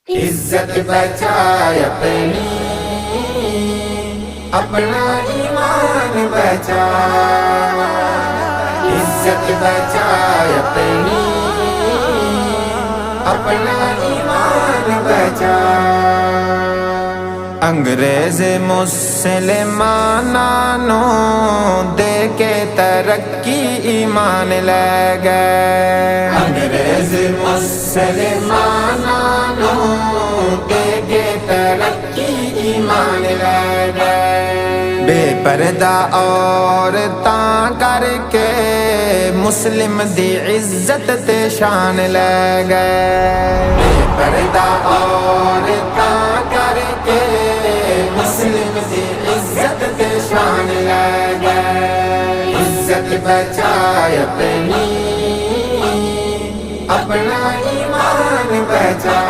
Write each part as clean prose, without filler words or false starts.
عزت بچائے اپنی، اپنا ایمان بچا، عزت بچائے اپنی، اپنا ایمان بچا۔ انگریز مسلمانوں دے کے ترقی ایمان لے گئے، انگریز مسلمانوں دے کے ترقی ایمان لے گئے۔ بے پردہ عورتاں کر کے مسلم دی عزت تے شان لے گئے، بے پردہ عورتاں کر کے مسلم دی عزت تے شان لے گئے۔ عزت بچائے اپنی، اپنا ایمان بچا،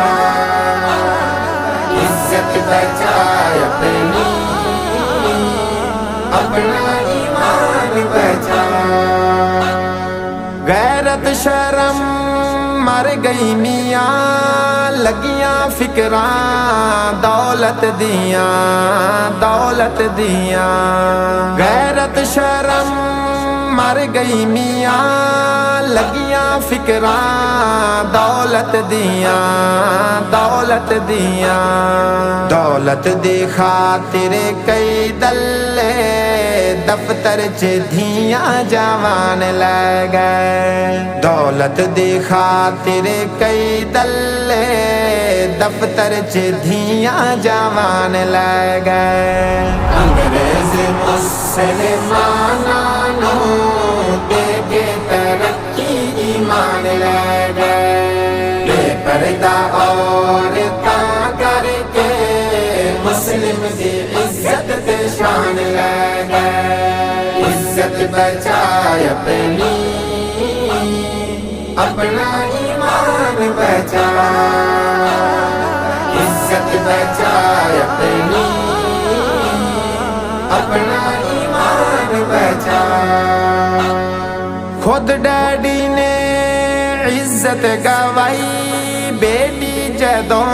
عزت بچائے اپنی، اپنا ایمان بچا۔ غیرت شرم مر گئی میاں، لگیاں فکراں دولت دیاں، دولت دیاں۔ غیرت شرم مر گئی میاں، لگیاں فکراں دولت دیاں، دولت دیاں۔ دولت دی خاطر کئی دلے دفتر چ دھیاں جوان لے گئے، دولت دی خاطر کئی دلے دفتر چ دھیاں جوان لے گئے۔ انگریز مسلمانوں دے کے ترقی ایمان لے گئے، بے پردہ عورتاں کر کے مسلم دی عزت تے شان لے گئے۔ عزت بچائے اپنی، اپنا ایمان بچا، عزت بچائے اپنی، اپنا ایمان بچا۔ خود ڈیڈی نے عزت گوائی، بیٹی جدوں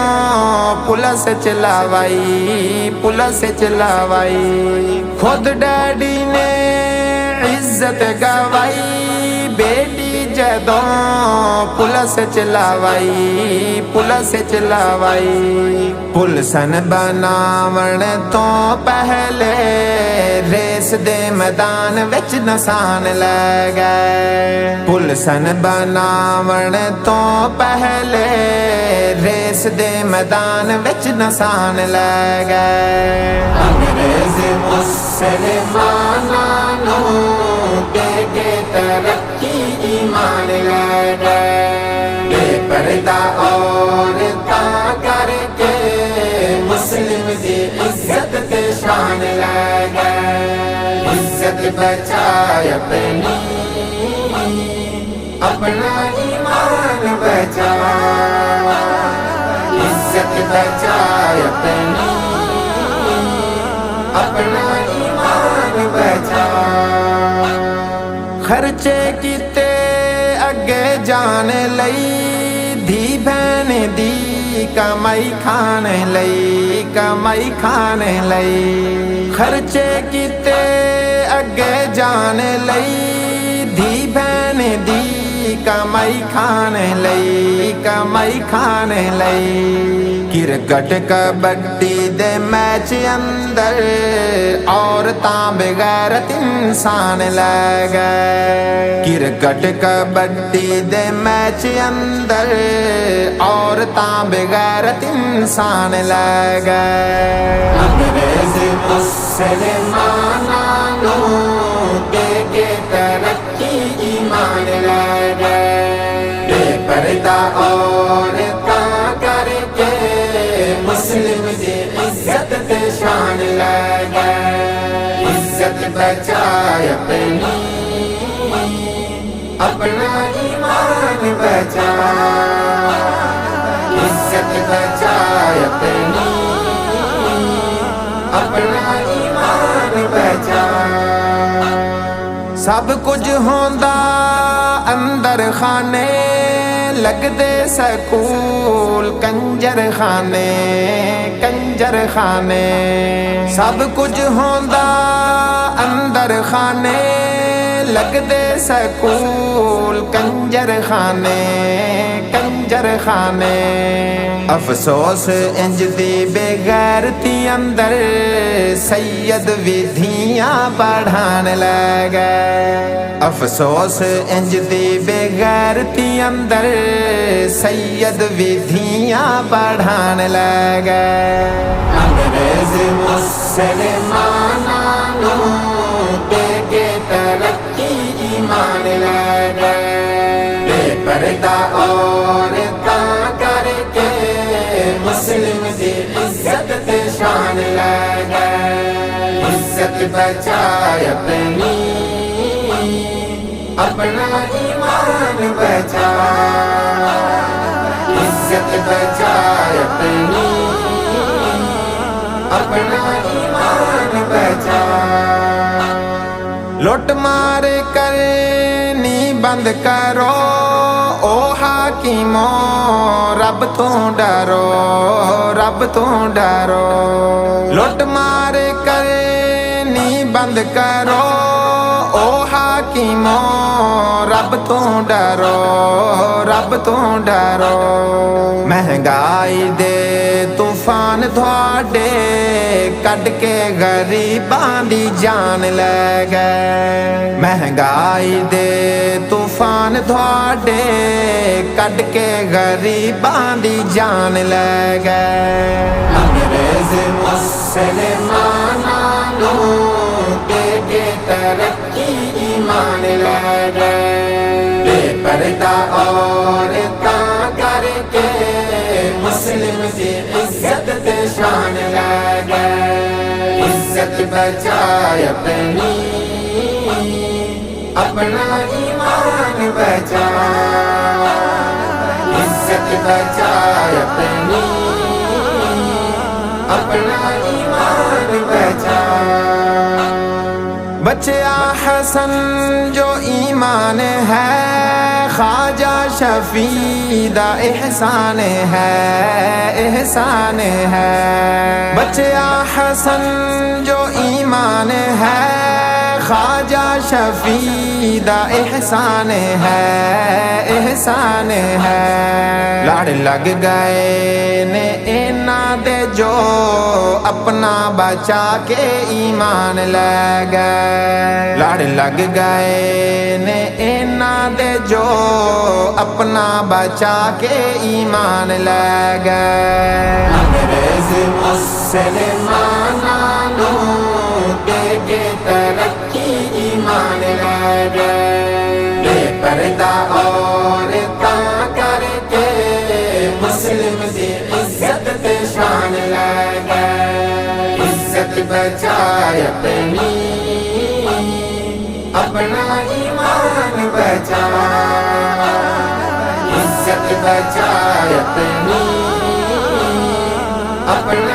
پولیس چلاوائی، پولیس چلاوائی۔ خود ڈیڈی نے عزت گوائی، بیٹی جدوں پولیس چلاوائی، پولیس چلاوائی۔ پولیسن بناون تو پہلے ریس دے میدان وچ نسان لے گئے، پولیسن بناون تو پہلے ریس دے میدان وچ نسان لے گئے۔ انگریز مسلمانوں دے کے ترقی ایمان لے گئے، بے پردہ عورتاں کر کے مسلم دی عزت تے شان لے گئے۔ عزت بچائے اپنی، اپنا ایمان بچا، عزت بچائے اپنی، اپنا ایمان بچا۔ خرچے کیتے اگے جان لئی، دھی بہن دی کمائی کھانے لئی، کمائی کھانے لئی۔ خرچے کیتے اگے جان لئی، دھی بہن دی کمائی کھانے لئی، کمائی کھانے لئی۔ کرکٹ کبڈی دے میچ اندر عورتاں بغیرت انسان لے گئے، کرکٹ کبڈی دے میچ اندر عورتاں بغیرت انسان لے گئے۔ انگریز مسلمانوں دے کے ترقی ایمان لے گئے، بے پردہ عورتاں کر کے مسلم دی عزت تے شان لے گئے۔ عزت بچائے اپنی، اپنا ایمان بچا، عزت بچائے اپنی، اپنا ایمان بچا۔ سب کچھ ہوندا اندر خانے لگدے سکول کنجر خانے سب کچھ ہوندا اندر خانے لگدے سکول کنجر خانے افسوس انج دی بے غیرتی اندر سید وی دھیاں پڑھان لگے افسوس انج دی بے غیرتی اندر سید وی دھیاں پڑھان لگے انگریز مسلمانوں دے کے ترقی ایمان لگے بے پردہ عورتاں کر کے مسلم دی عزت تے شان لگے عزت بچائے اپنا ایمان بچا عزت بچائے اپنا ایمان بچا لوٹ مار کرنی بند کرو او حاکموں رب تو ڈرو لوٹ مار کرنی بند کرو او حاکموں رب تو ڈرو مہنگائی دے طوفان تھوڑے کڈ کے غریباں دی جان لے گئے مہنگائی دے طوفان تھوڑے کڈ کے غریباں دی جان لے گئے انگریز مسلمانوں دے کے ترقی ایمان لے گئے بے پردہ عورتاں کر کے مسلم دی عزت تے شان لے گئے عزت بچائے اپنا ایمان بچا عزت بچائے اپنا ایمان بچا بچیا حسن جو ایمان ہے خواجہ شفیع دا احسان ہے بچیا حسن جو ایمان ہے خواجہ شفیع دا احسان ہے لڑ لگ گئے نے انہاں دے جو اپنا بچا کے ایمان لے گئے لڑ لگ گئے نے انہاں دے جو اپنا بچا کے ایمان لے گئے انگریز مسلمانوں دے کے ترقی ایمان لے گئے بے پردہ عورتاں کر کے مسلم دی عزت تے شان لے گئے عزت بچائے اپنا ایمان بچا عزت بچائے اپنا